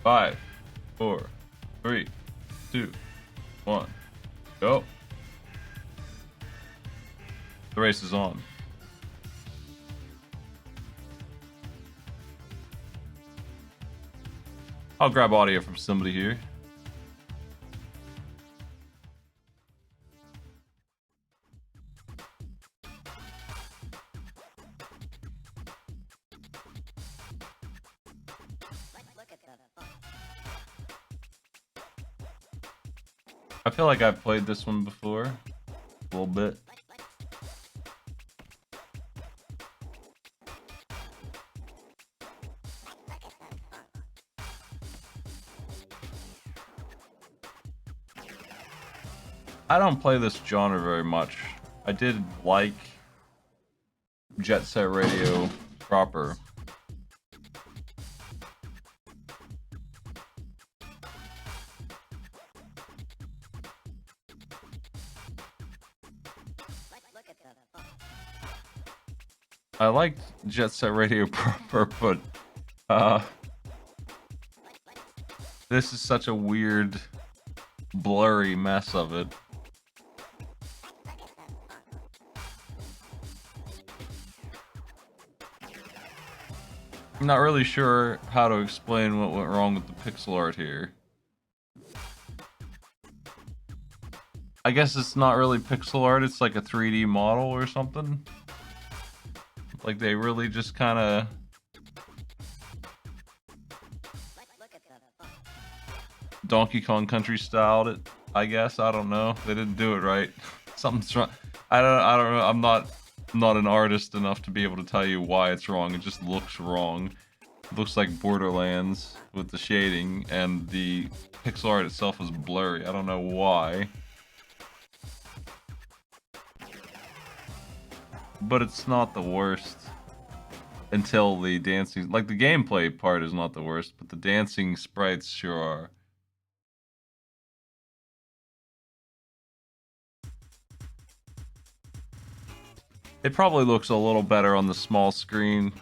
5, 4, 3, 2, 1, go. The race is on. I'll grab audio from somebody here. I feel like I've played this one before, a little bit. I don't play this genre very much. I did like Jet Set Radio proper. I liked Jet Set Radio proper, but this is such a weird, blurry mess of it. I'm not really sure how to explain what went wrong with the pixel art here. I guess it's not really pixel art, it's like a 3D model or something. Like they really just kind of Donkey Kong Country styled it, I guess. I don't know. They didn't do it right. Something's wrong. I don't know. I'm not an artist enough to be able to tell you why it's wrong. It just looks wrong. It looks like Borderlands with the shading, and the pixel art itself is blurry. I don't know why. But it's not the worst until the dancing, like the gameplay part is not the worst, but the dancing sprites sure are. It probably looks a little better on the small screen.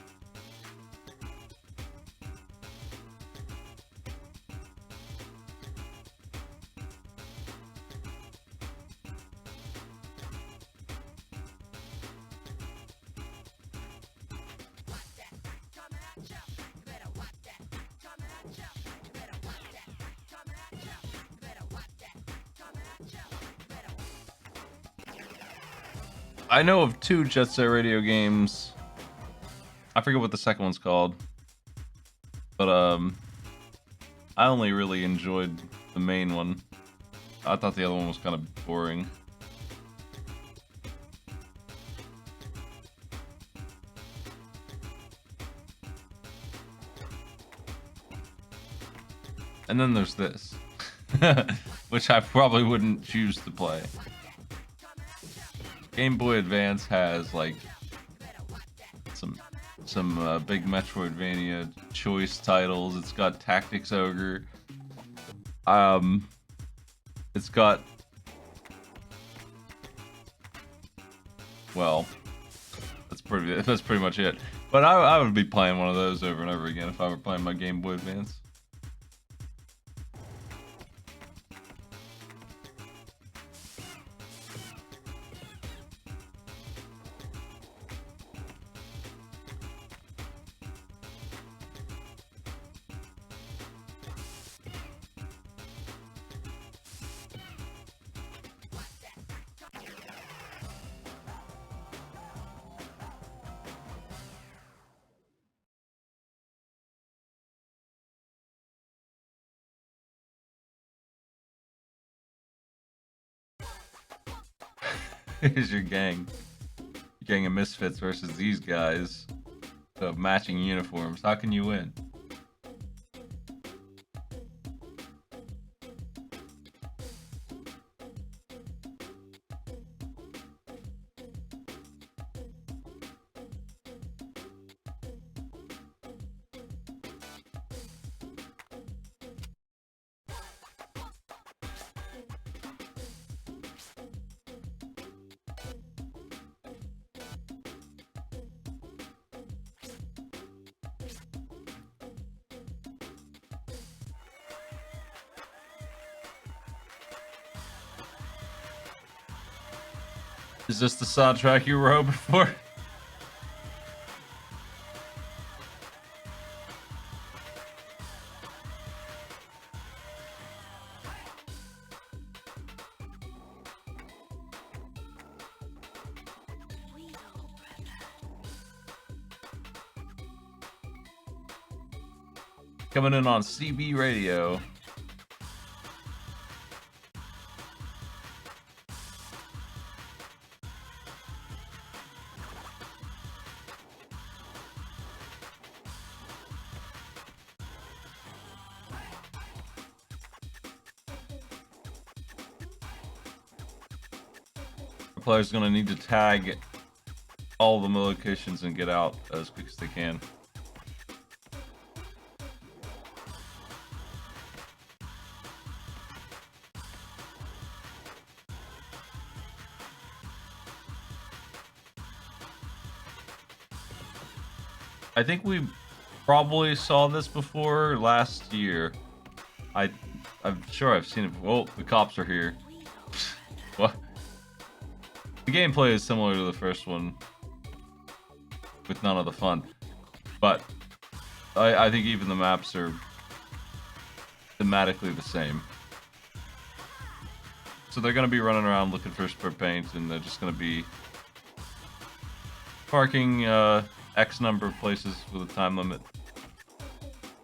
I know of 2 Jet Set Radio games. I forget what the second one's called. But I only really enjoyed the main one. I thought the other one was kind of boring. And then there's this, which I probably wouldn't choose to play. Game Boy Advance has like some big Metroidvania choice titles. It's got Tactics Ogre. It's got, well, that's pretty much it. But I would be playing one of those over and over again if I were playing my Game Boy Advance. Here's your gang. Gang of misfits versus these guys who have matching uniforms. How can you win? Is this the soundtrack you were hoping for? Coming in on CB radio. The player's gonna need to tag all the locations and get out as quick as they can. I think we probably saw this before last year. I'm sure I've seen it before. Oh, the cops are here. What? The gameplay is similar to the first one, with none of the fun. But I think even the maps are thematically the same. So they're going to be running around looking for spray paint, and they're just going to be parking X number of places with a time limit.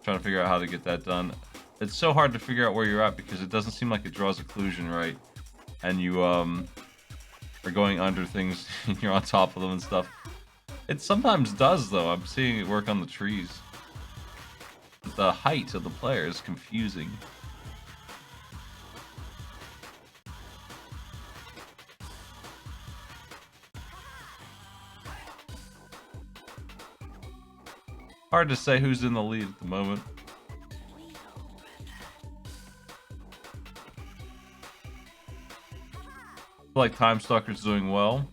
Trying to figure out how to get that done. It's so hard to figure out where you're at because it doesn't seem like it draws occlusion right. And you are going under things and you're on top of them and stuff. It sometimes does though. I'm seeing it work on the trees. But the height of the player is confusing. Hard to say who's in the lead at the moment. I feel like Tymestalker's doing well.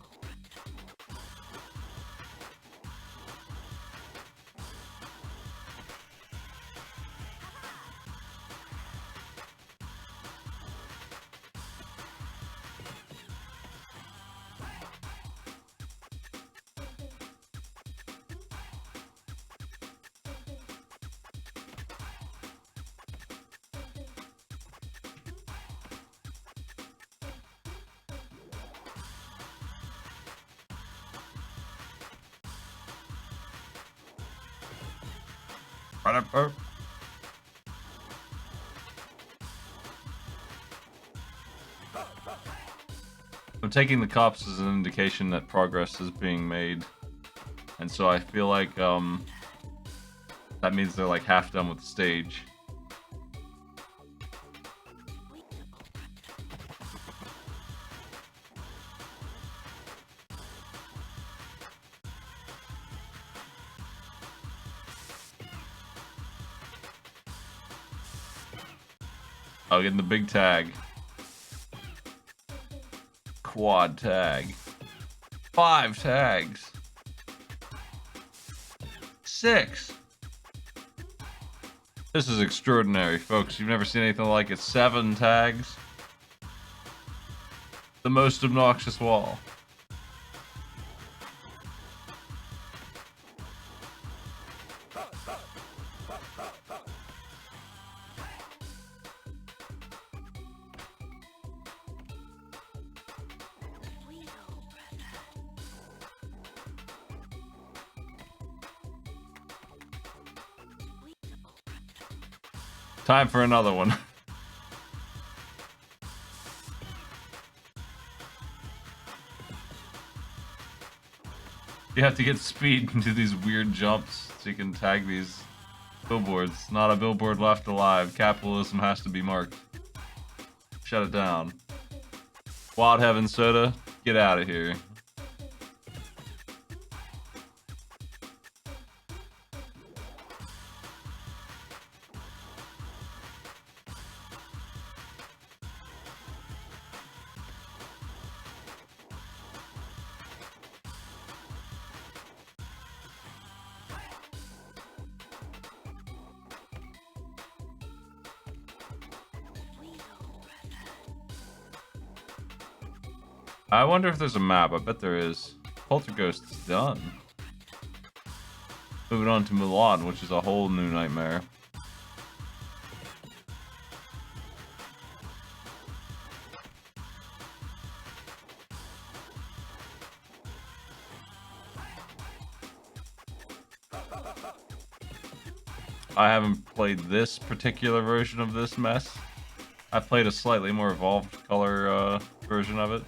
I'm taking the cops as an indication that progress is being made, and so I feel like that means they're like half done with the stage. Oh, getting the big tag. Quad tag. 5 tags. 6. This is extraordinary, folks. You've never seen anything like it. 7 tags. The most obnoxious wall. Time for another one. You have to get speed and do these weird jumps so you can tag these billboards. Not a billboard left alive. Capitalism has to be marked. Shut it down. Wild Heaven Soda, get out of here. I wonder if there's a map. I bet there is. PolterGhost is done. Moving on to Milan, which is a whole new nightmare. I haven't played this particular version of this mess. I played a slightly more evolved color version of it.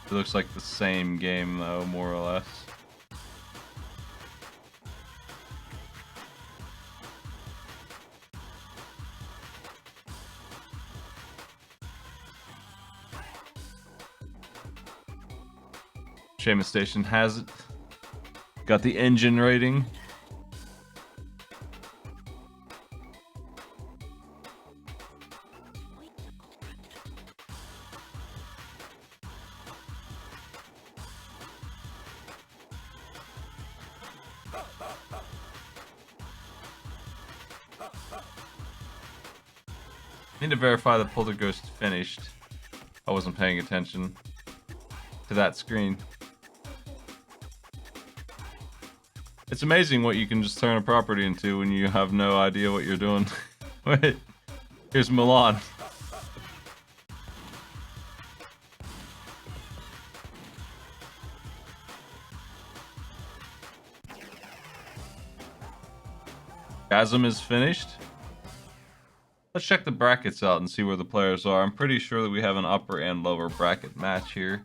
It looks like the same game though, more or less. ShayminStation has it. Got the engine rating. Need to verify that PolterGhost finished. I wasn't paying attention to that screen. It's amazing what you can just turn a property into when you have no idea what you're doing. Wait, here's Milan. Jakazam is finished. Let's check the brackets out and see where the players are. I'm pretty sure that we have an upper and lower bracket match here.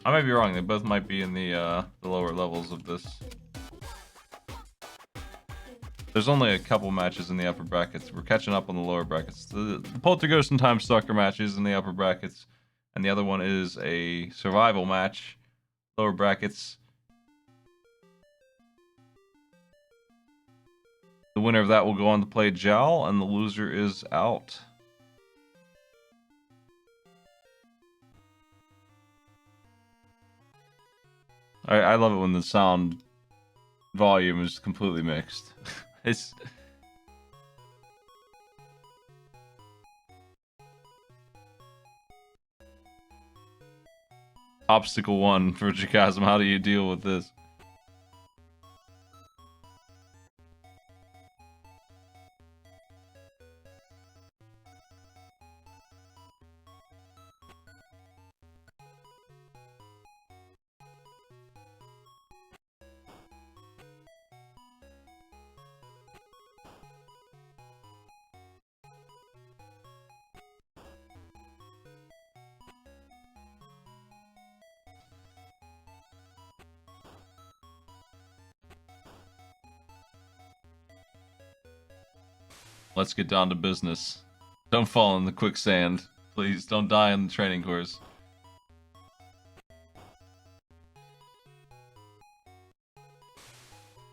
I might be wrong. They both might be in the lower levels of this. There's only a couple matches in the upper brackets. We're catching up on the lower brackets. The PolterGhost and Tymestalker matches in the upper brackets, and the other one is a survival match, lower brackets. The winner of that will go on to play Jowl, and the loser is out. I love it when the sound volume is completely mixed. It's... Obstacle 1 for Jakazam. How do you deal with this? Let's get down to business. Don't fall in the quicksand. Please, don't die on the training course.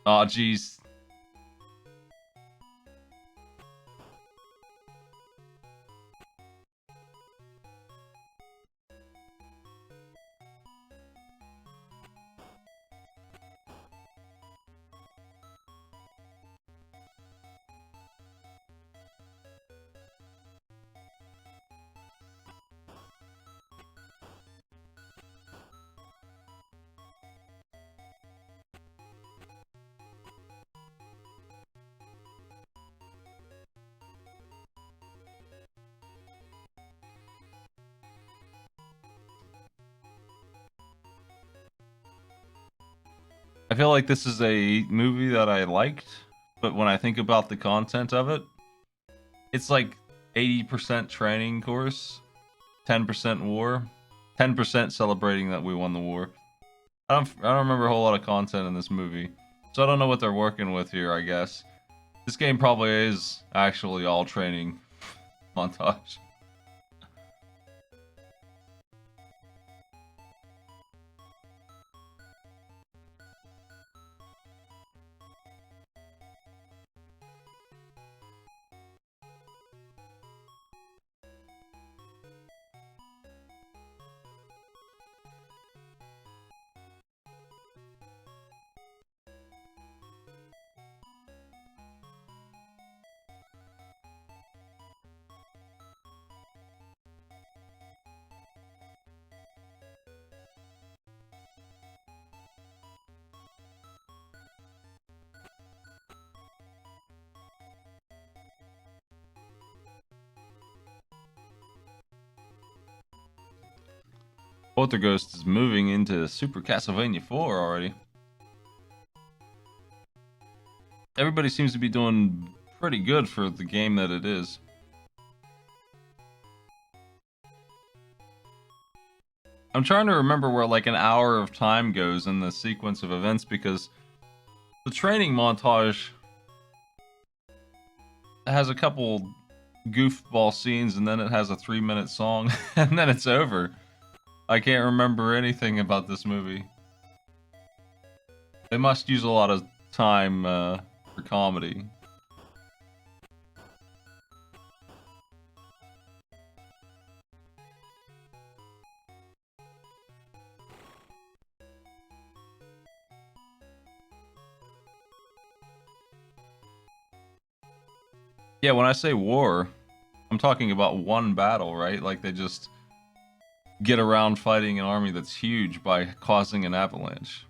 Aw, jeez. I feel like this is a movie that I liked, but when I think about the content of it, it's like 80% training course, 10% war, 10% celebrating that we won the war. I don't remember a whole lot of content in this movie, so I don't know what they're working with here, I guess. This game probably is actually all training montage. PolterGhost is moving into Super Castlevania 4 already. Everybody seems to be doing pretty good for the game that it is. I'm trying to remember where like an hour of time goes in the sequence of events, because the training montage has a couple goofball scenes and then it has a 3-minute song and then it's over. I can't remember anything about this movie. They must use a lot of time for comedy. Yeah, when I say war, I'm talking about one battle, right? Like they just get around fighting an army that's huge by causing an avalanche.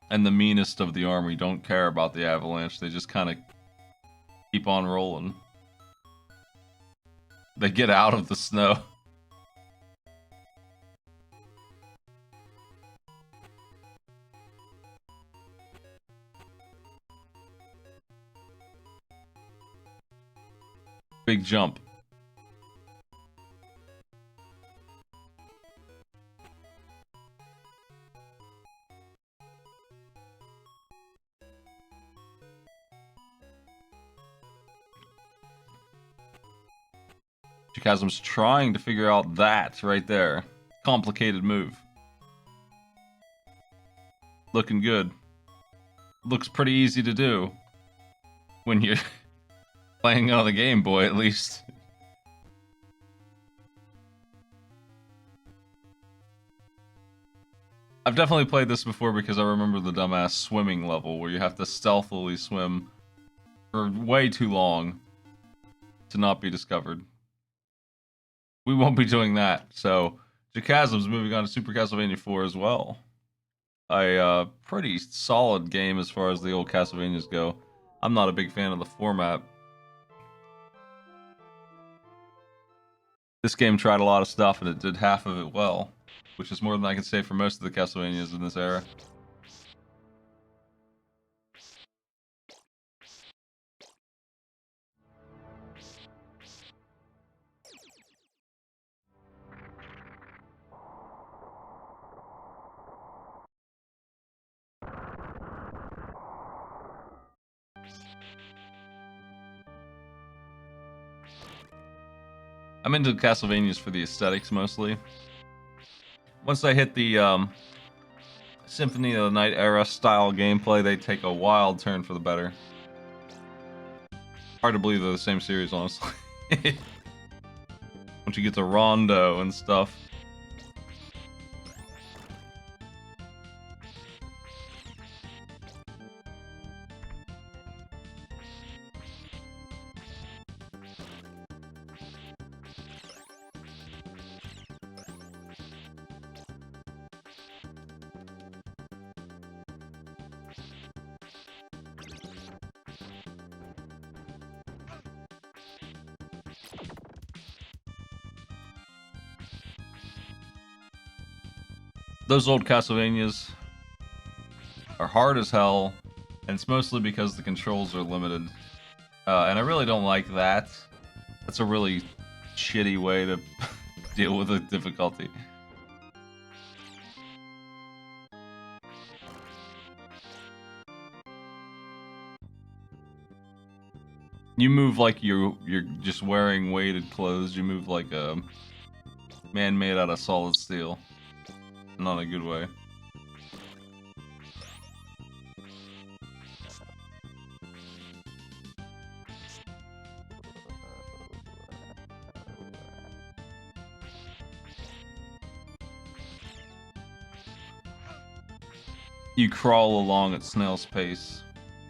And the meanest of the army don't care about the avalanche. They just kind of keep on rolling. They get out of the snow. Big jump. Jakazam's trying to figure out that right there. Complicated move. Looking good. Looks pretty easy to do. When you're playing on the Game Boy, at least. I've definitely played this before because I remember the dumbass swimming level where you have to stealthily swim for way too long to not be discovered. We won't be doing that, so Jakazam's moving on to Super Castlevania 4 as well. A pretty solid game as far as the old Castlevanias go. I'm not a big fan of the format. This game tried a lot of stuff and it did half of it well, which is more than I can say for most of the Castlevanias in this era. I'm into Castlevanias for the aesthetics mostly. Once I hit the Symphony of the Night era style gameplay, they take a wild turn for the better. Hard to believe they're the same series, honestly. Once you get to Rondo and stuff. Those old Castlevanias are hard as hell, and it's mostly because the controls are limited. And I really don't like that. That's a really shitty way to deal with the difficulty. You move like you're just wearing weighted clothes. You move like a man made out of solid steel. Not a good way. You crawl along at snail's pace.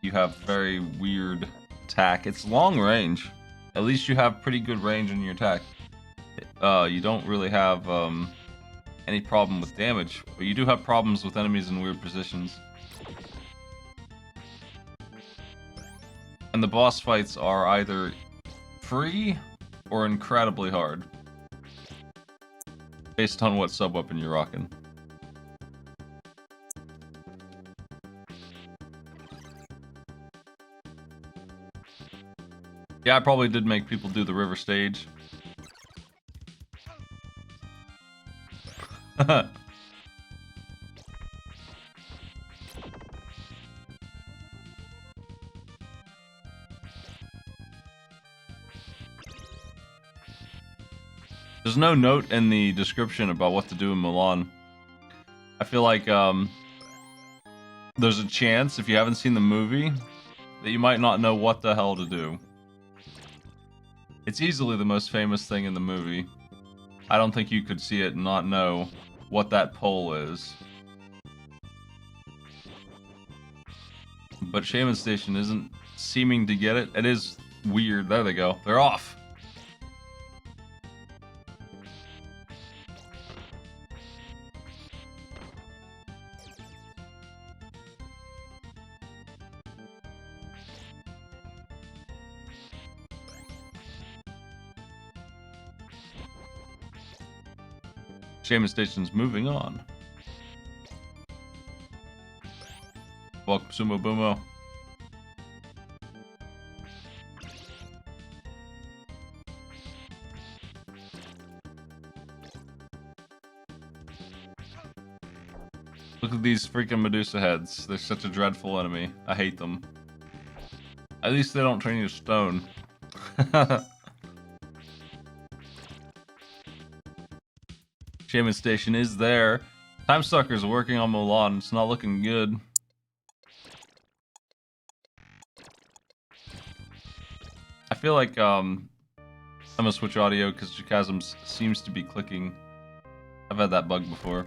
You have very weird attack. It's long range. At least you have pretty good range in your attack. You don't really have any problem with damage, but you do have problems with enemies in weird positions. And the boss fights are either free or incredibly hard. based on what sub-weapon you're rocking. Yeah, I probably did make people do the river stage. There's no note in the description about what to do in Milan. I feel like there's a chance, if you haven't seen the movie, that you might not know what the hell to do. It's easily the most famous thing in the movie. I don't think you could see it and not know what that pole is. But ShayminStation isn't seeming to get it. It is weird. There they go. They're off. ShayminStation's moving on. Welcome, Sumo Boomo. Look at these freaking Medusa heads. They're such a dreadful enemy. I hate them. At least they don't turn you to stone. ShayminStation is there. Tymestalker's working on Milan. It's not looking good. I feel like I'm gonna switch audio because Jakazam seems to be clicking. I've had that bug before.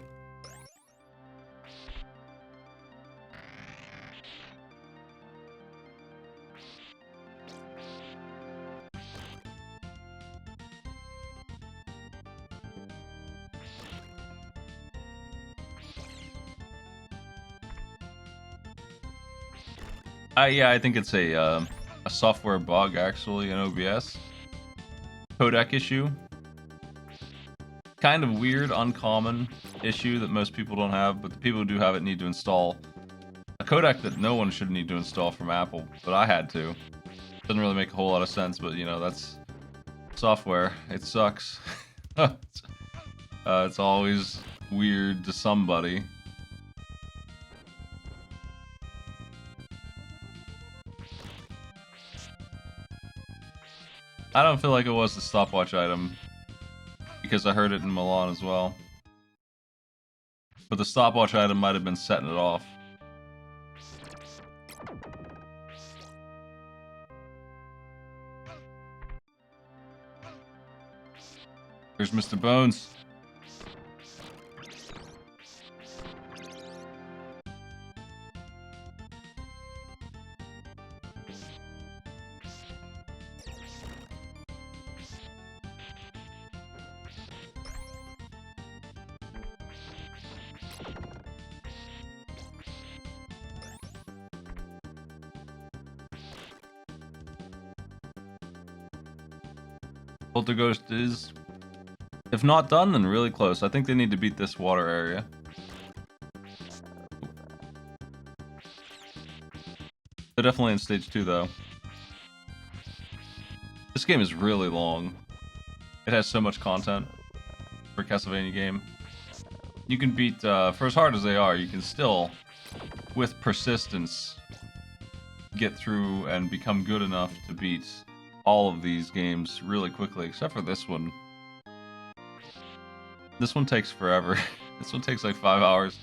Yeah, I think it's a software bug, actually, in OBS. Codec issue. Kind of weird, uncommon issue that most people don't have, but the people who do have it need to install a codec that no one should need to install from Apple, but I had to. Doesn't really make a whole lot of sense, but, you know, that's software. It sucks. It's always weird to somebody. I don't feel like it was the stopwatch item, because I heard it in Milan as well. But the stopwatch item might have been setting it off. There's Mr. Bones. PolterGhost is, if not done, then really close. I think they need to beat this water area. They're definitely in stage 2, though. This game is really long. It has so much content for a Castlevania game. You can beat, for as hard as they are, you can still, with persistence, get through and become good enough to beat all of these games really quickly, except for this one. This one takes forever. This one takes like 5 hours.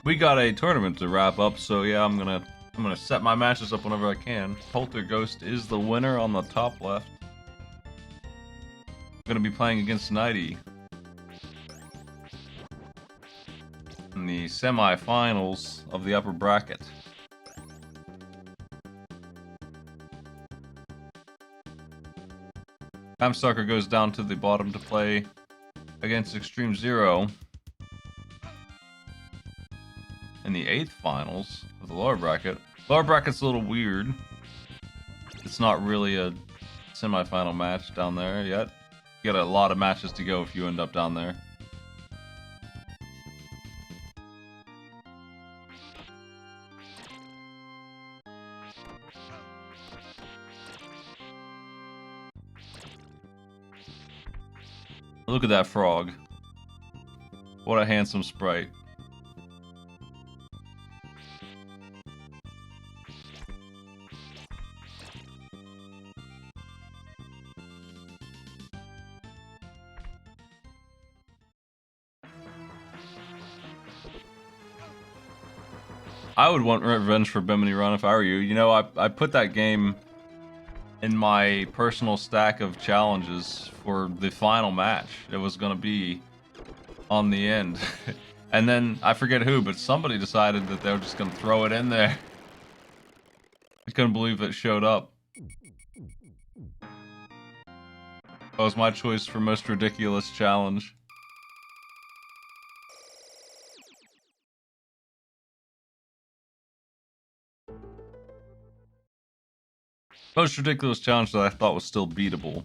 We got a tournament to wrap up, so yeah, I'm gonna I'm gonna set my matches up whenever I can. PolterGhost is the winner on the top left. I'm gonna be playing against Nighty in the semi-finals of the upper bracket. Tymestalker goes down to the bottom to play against Extreme Zero in the 8th finals of the lower bracket. Lower bracket's a little weird. It's not really a semi-final match down there yet. You got a lot of matches to go if you end up down there. Look at that frog. What a handsome sprite. I would want revenge for Bimini Run if I were you. You know, I put that game in my personal stack of challenges for the final match. It was going to be on the end. And then, I forget who, but somebody decided that they were just going to throw it in there. I couldn't believe it showed up. That was my choice for most ridiculous challenge. Most ridiculous challenge that I thought was still beatable.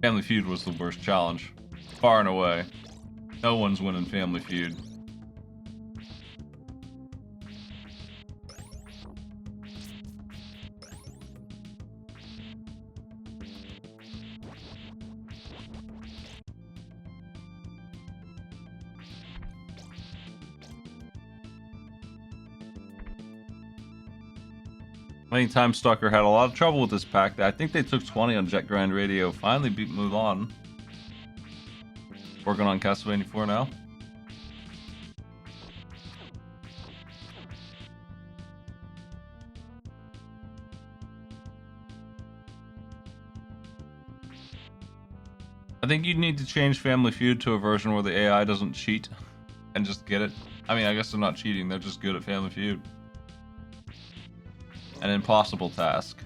Family Feud was the worst challenge. Far and away. No one's winning Family Feud. I think Tymestalker had a lot of trouble with this pack. I think they took 20 on Jet Grind Radio. Finally beat Mulan. Working on Castlevania 4 now. I think you need to change Family Feud to a version where the AI doesn't cheat and just get it. I mean, I guess they're not cheating. They're just good at Family Feud. An impossible task.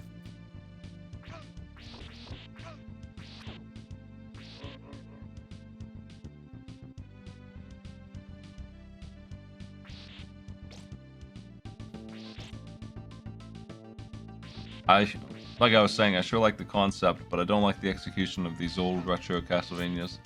Like I was saying, I sure like the concept, but I don't like the execution of these old retro Castlevanias.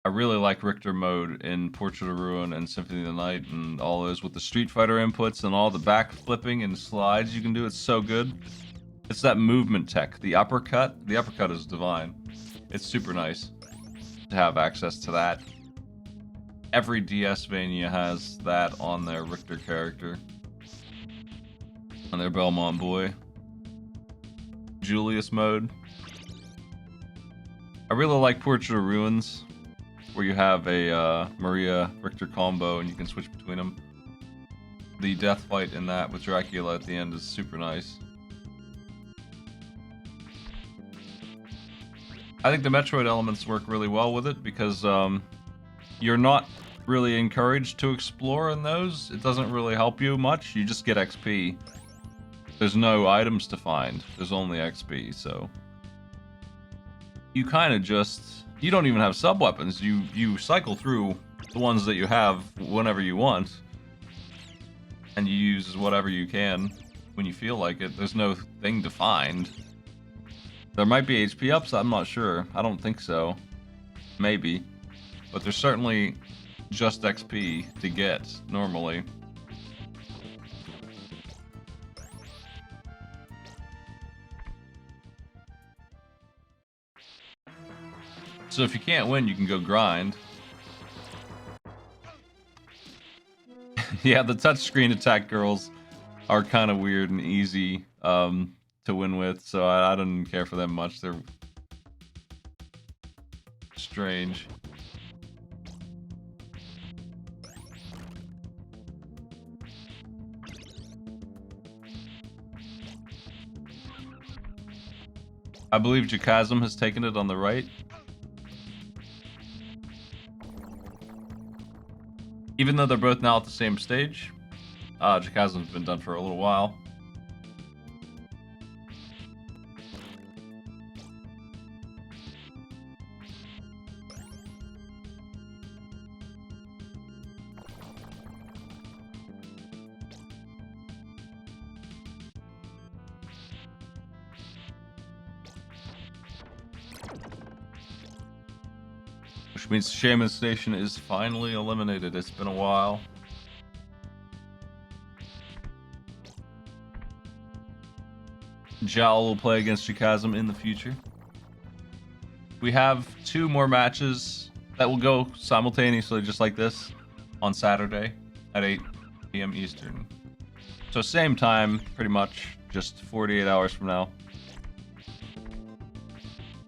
I really like Richter mode in Portrait of Ruin and Symphony of the Night and all those with the Street Fighter inputs and all the back flipping and slides you can do. It's so good. It's that movement tech. The uppercut. The uppercut is divine. It's super nice to have access to that. Every DS-vania has that on their Richter character. On their Belmont boy. Julius mode. I really like Portrait of Ruins, where you have a Maria Richter combo and you can switch between them. The death fight in that with Dracula at the end is super nice. I think the Metroid elements work really well with it because you're not really encouraged to explore in those. It doesn't really help you much. You just get XP. There's no items to find. There's only XP, so you kind of just... You don't even have sub-weapons. You cycle through the ones that you have whenever you want. And you use whatever you can when you feel like it. There's no thing to find. There might be HP ups, I'm not sure. I don't think so. Maybe. But there's certainly just XP to get, normally. So if you can't win, you can go grind. Yeah, the touchscreen attack girls are kind of weird and easy to win with, so I didn't care for them much. strange. I believe Jakazam has taken it on the right. Even though they're both now at the same stage, Jakazam's been done for a little while. Which means ShayminStation is finally eliminated. It's been a while. Jal will play against Jakazam in the future. We have 2 more matches that will go simultaneously just like this on Saturday at 8 p.m. Eastern. So same time, pretty much, just 48 hours from now.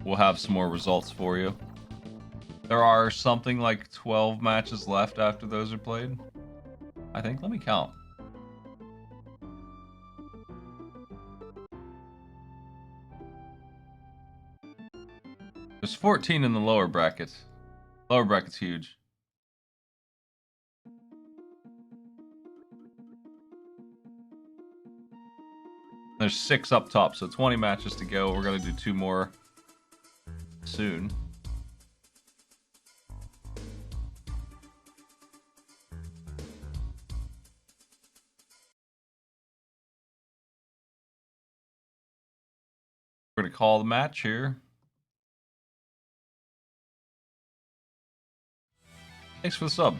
We'll have some more results for you. There are something like 12 matches left after those are played. I think. Let me count. There's 14 in the lower bracket. Lower bracket's huge. There's 6 up top, so 20 matches to go. We're going to do 2 more soon. We're going to call the match here. Thanks for the sub.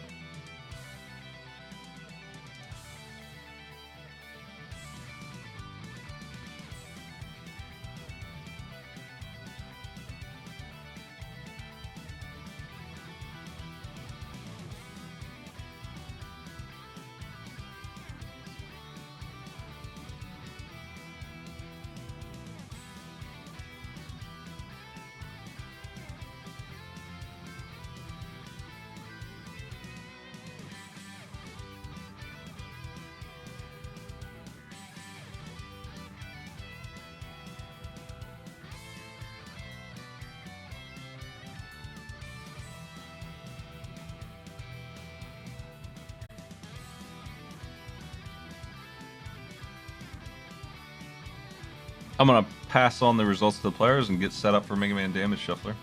I'm going to pass on the results to the players and get set up for Mega Man Damage Shuffler.